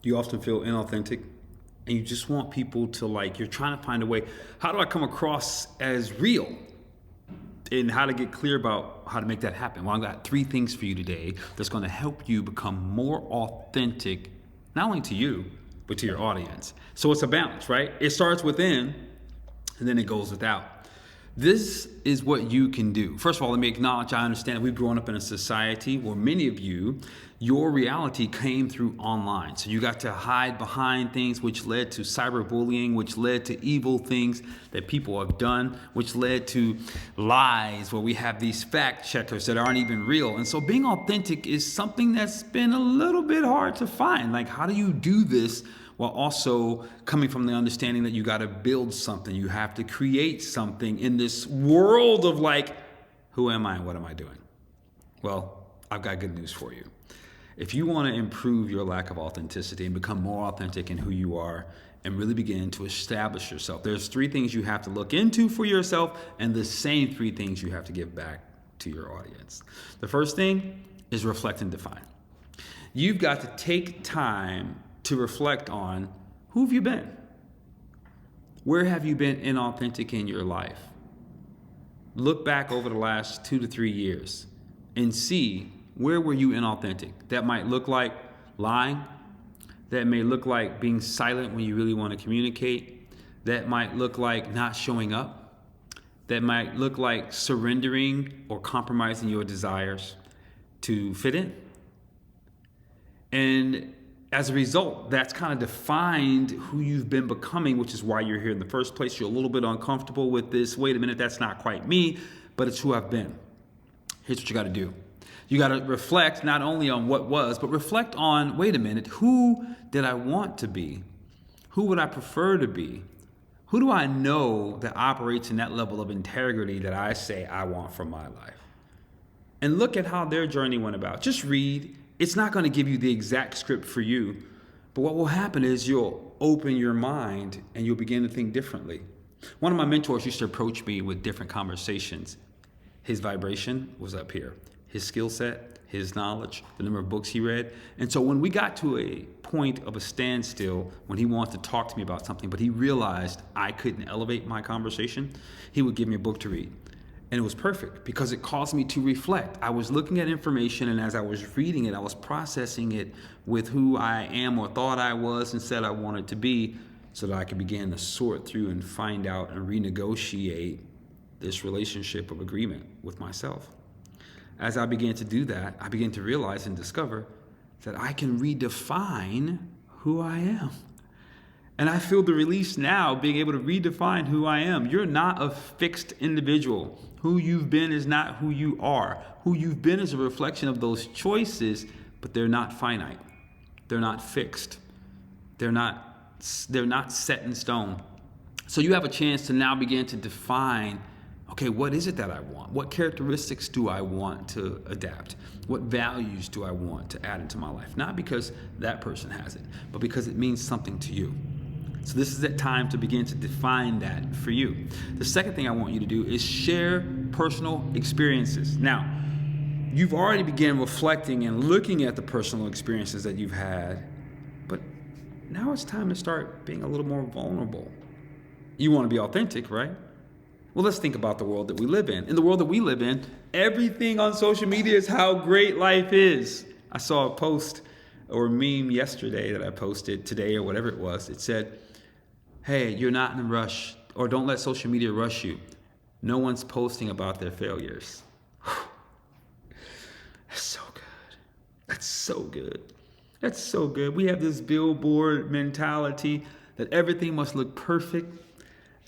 You often feel inauthentic and you just want people to you're trying to find a way. How do I come across as real? And how to get clear about how to make that happen. Well, I've got three things for you today that's going to help you become more authentic, not only to you, but to your audience. So it's a balance, right? It starts within and then it goes without. This is what you can do. First of all, let me acknowledge I understand that we've grown up in a society where many of you, your reality came through online. So you got to hide behind things, which led to cyberbullying, which led to evil things that people have done, which led to lies where we have these fact checkers that aren't even real. And so being authentic is something that's been a little bit hard to find. Like, how do you do this while also coming from the understanding that you got to build something, you have to create something in this world of who am I and what am I doing? Well, I've got good news for you. If you want to improve your lack of authenticity and become more authentic in who you are and really begin to establish yourself, there's three things you have to look into for yourself and the same three things you have to give back to your audience. The first thing is reflect and define. You've got to take time to reflect on who have you been? Where have you been inauthentic in your life? Look back over the last 2 to 3 years and see where were you inauthentic. That might look like lying. That may look like being silent when you really want to communicate. That might look like not showing up. That might look like surrendering or compromising your desires to fit in. And as a result, that's kind of defined who you've been becoming, which is why you're here in the first place. You're a little bit uncomfortable with this. Wait a minute, that's not quite me, but it's who I've been. Here's what you got to do. You got to reflect not only on what was, but reflect on, wait a minute, who did I want to be? Who would I prefer to be? Who do I know that operates in that level of integrity that I say I want from my life? And look at how their journey went about. Just read. It's not going to give you the exact script for you, but what will happen is you'll open your mind and you'll begin to think differently. One of my mentors used to approach me with different conversations. His vibration was up here, his skill set, his knowledge, the number of books he read. And so when we got to a point of a standstill, when he wanted to talk to me about something, but he realized I couldn't elevate my conversation, he would give me a book to read. And it was perfect because it caused me to reflect. I was looking at information, and as I was reading it, I was processing it with who I am or thought I was and said I wanted to be, so that I could begin to sort through and find out and renegotiate this relationship of agreement with myself. As I began to do that, I began to realize and discover that I can redefine who I am. And I feel the release now, being able to redefine who I am. You're not a fixed individual. Who you've been is not who you are. Who you've been is a reflection of those choices, but they're not finite. They're not fixed. They're not set in stone. So you have a chance to now begin to define, okay, what is it that I want? What characteristics do I want to adapt? What values do I want to add into my life? Not because that person has it, but because it means something to you. So this is that time to begin to define that for you. The second thing I want you to do is share personal experiences. Now, you've already begun reflecting and looking at the personal experiences that you've had, but now it's time to start being a little more vulnerable. You want to be authentic, right? Well, let's think about the world that we live in. In the world that we live in, everything on social media is how great life is. I saw a post or a meme yesterday that I posted today or whatever it was. It said, hey, you're not in a rush, or don't let social media rush you. No one's posting about their failures. That's so good. That's so good. That's so good. We have this billboard mentality that everything must look perfect.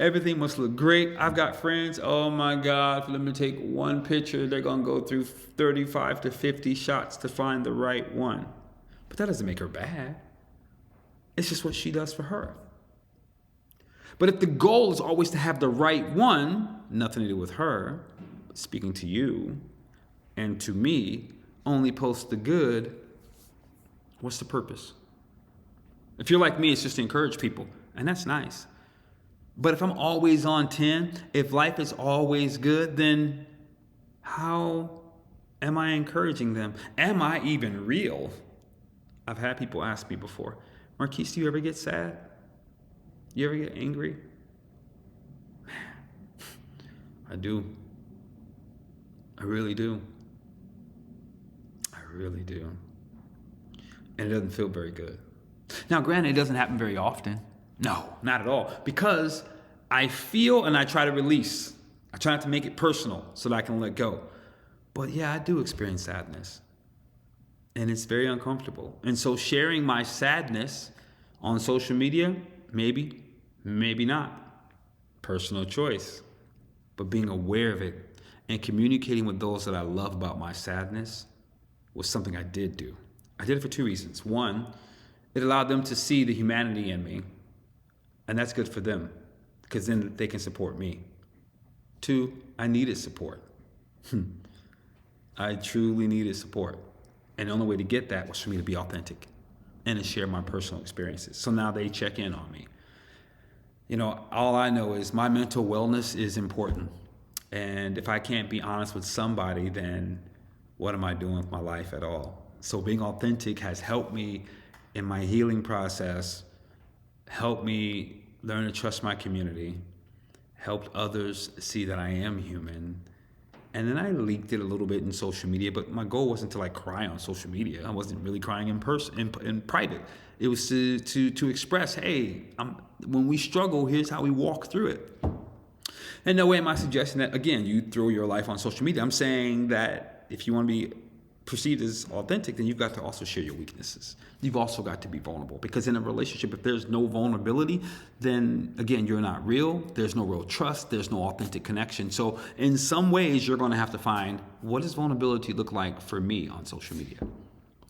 Everything must look great. I've got friends, oh my God, for them to take one picture, they're going to go through 35 to 50 shots to find the right one. But that doesn't make her bad. It's just what she does for her. But if the goal is always to have the right one, nothing to do with her, but speaking to you and to me, only post the good, what's the purpose? If you're like me, it's just to encourage people, and that's nice. But if I'm always on 10, if life is always good, then how am I encouraging them? Am I even real? I've had people ask me before, Marquise, do you ever get sad? You ever get angry? I do. I really do. I really do. And it doesn't feel very good. Now, granted, it doesn't happen very often. No, not at all. Because I feel and I try to release. I try not to make it personal so that I can let go. But yeah, I do experience sadness. And it's very uncomfortable. And so sharing my sadness on social media, maybe, maybe not. Personal choice. But being aware of it and communicating with those that I love about my sadness was something I did do. I did it for two reasons. One, it allowed them to see the humanity in me, and that's good for them because then they can support me. Two, I needed support. I truly needed support. And the only way to get that was for me to be authentic and to share my personal experiences. So now they check in on me. You know, all I know is my mental wellness is important. And if I can't be honest with somebody, then what am I doing with my life at all? So being authentic has helped me in my healing process, helped me learn to trust my community, helped others see that I am human. And then I leaked it a little bit in social media, but my goal wasn't to like cry on social media. I wasn't really crying in person, in private. It was to express, hey, when we struggle, here's how we walk through it. And no way am I suggesting that, again, you throw your life on social media. I'm saying that if you want to be perceived as authentic, then you've got to also share your weaknesses. You've also got to be vulnerable, because in a relationship, if there's no vulnerability, then again, you're not real. There's no real trust. There's no authentic connection. So in some ways, you're going to have to find, what does vulnerability look like for me on social media?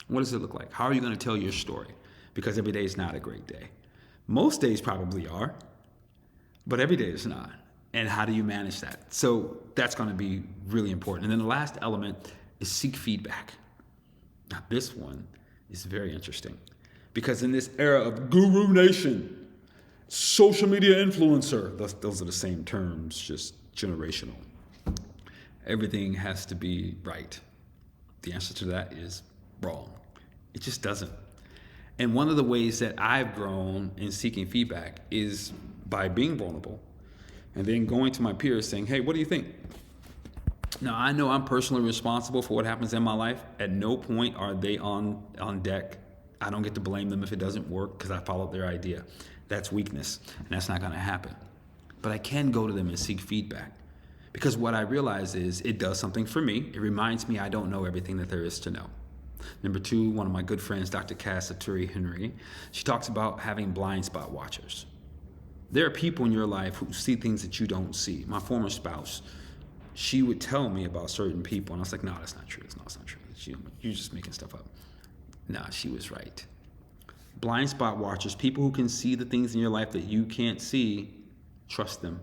What does it look like? How are you going to tell your story? Because every day is not a great day. Most days probably are, but every day is not. And how do you manage that? So that's going to be really important. And then the last element is seek feedback. Now this one is very interesting, because in this era of Guru Nation, social media influencer, those are the same terms, just generational. Everything has to be right. The answer to that is wrong. It just doesn't. And one of the ways that I've grown in seeking feedback is by being vulnerable and then going to my peers saying, hey, what do you think? Now, I know I'm personally responsible for what happens in my life. At no point are they on deck. I don't get to blame them if it doesn't work because I followed their idea. That's weakness, and that's not going to happen. But I can go to them and seek feedback, because what I realize is it does something for me. It reminds me I don't know everything that there is to know. Number two, one of my good friends, Dr. Cassaturi Henry, she talks about having blind spot watchers. There are people in your life who see things that you don't see. My former spouse, she would tell me about certain people, and I was like, no, that's not true. No, it's not true. You're just making stuff up. Nah, she was right. Blind spot watchers, people who can see the things in your life that you can't see, trust them.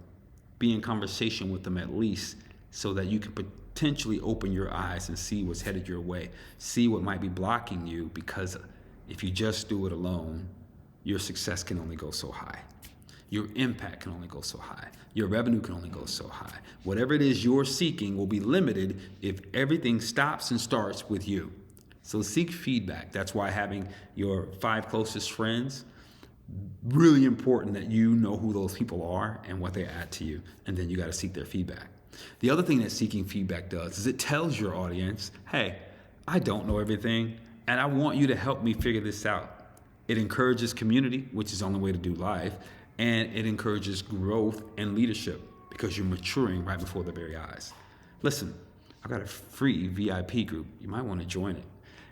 Be in conversation with them at least, so that you can potentially open your eyes and see what's headed your way. See what might be blocking you, because if you just do it alone, your success can only go so high. Your impact can only go so high. Your revenue can only go so high. Whatever it is you're seeking will be limited if everything stops and starts with you. So seek feedback. That's why having your 5 closest friends, really important that you know who those people are and what they add to you. And then you got to seek their feedback. The other thing that seeking feedback does is it tells your audience, hey, I don't know everything, and I want you to help me figure this out. It encourages community, which is the only way to do life. And it encourages growth and leadership, because you're maturing right before their very eyes. Listen, I've got a free VIP group. You might want to join it.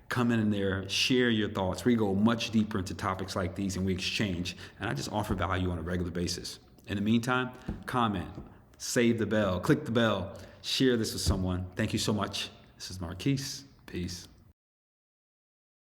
Come in there, share your thoughts. We go much deeper into topics like these, and we exchange. And I just offer value on a regular basis. In the meantime, comment, save the bell, click the bell, share this with someone. Thank you so much. This is Marquise. Peace.